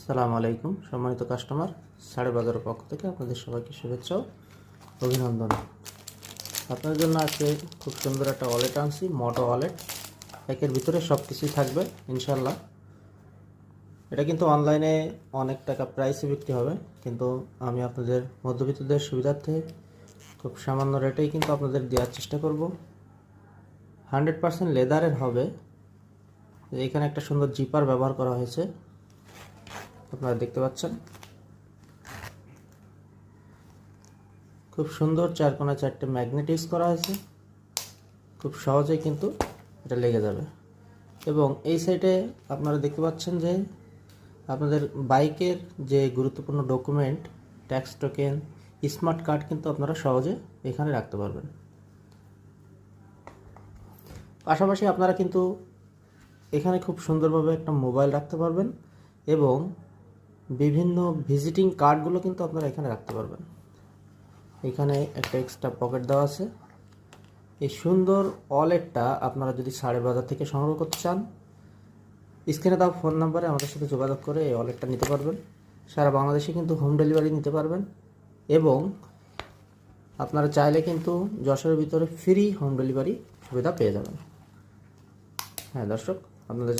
আসসালামু আলাইকুম সম্মানিত কাস্টমার, সাড়ে বাজারের পক্ষ থেকে আপনাদের সবাইকে শুভেচ্ছা ও অভিনন্দন। আপনাদের জন্য আজকে খুব সুন্দর একটা ওয়ালেট আনছি, মোটো ওয়ালেট। একের ভিতরে সব কিছুই থাকবে ইনশাল্লাহ। এটা কিন্তু অনলাইনে অনেক টাকা প্রাইসে বিক্রি হবে, কিন্তু আমি আপনাদের মধ্যবিত্তদের সুবিধার্থে খুব সামান্য রেটেই কিন্তু আপনাদের দেওয়ার চেষ্টা করব। 100% লেদারের হবে। এখানে একটা সুন্দর জিপার ব্যবহার করা হয়েছে, আপনারা দেখতে পাচ্ছেন। খুব সুন্দর চারকোনা চারটে ম্যাগনেট ইউজ করা হয়েছে, খুব সহজেই কিন্তু এটা লেগে যাবে। এবং এই সাইডে আপনারা দেখতে পাচ্ছেন যে আপনাদের বাইকের যে গুরুত্বপূর্ণ document, tax token, smart card কিন্তু আপনারা সহজে এখানে রাখতে পারবেন। পাশাপাশি আপনারা কিন্তু এখানে খুব সুন্দরভাবে একটা মোবাইল রাখতে পারবেন এবং বিভিন্ন ভিজিটিং কার্ডগুলো কিন্তু আপনারা এখানে রাখতে পারবেন। এখানে একটা এক্সট্রা পকেট দেওয়া আছে। এই সুন্দর ওয়ালেটটা আপনারা যদি সাড়ে বাজার থেকে সংগ্রহ করতে চান, স্ক্রিনে দেওয়া ফোন নাম্বারে আমাদের সাথে যোগাযোগ করে এই ওয়ালেটটা নিতে পারবেন। সারা বাংলাদেশে কিন্তু হোম ডেলিভারি নিতে পারবেন এবং আপনারা চাইলে কিন্তু যশোরের ভিতরে ফ্রি হোম ডেলিভারি সুবিধা পেয়ে যাবেন। হ্যাঁ দর্শক, আপনাদের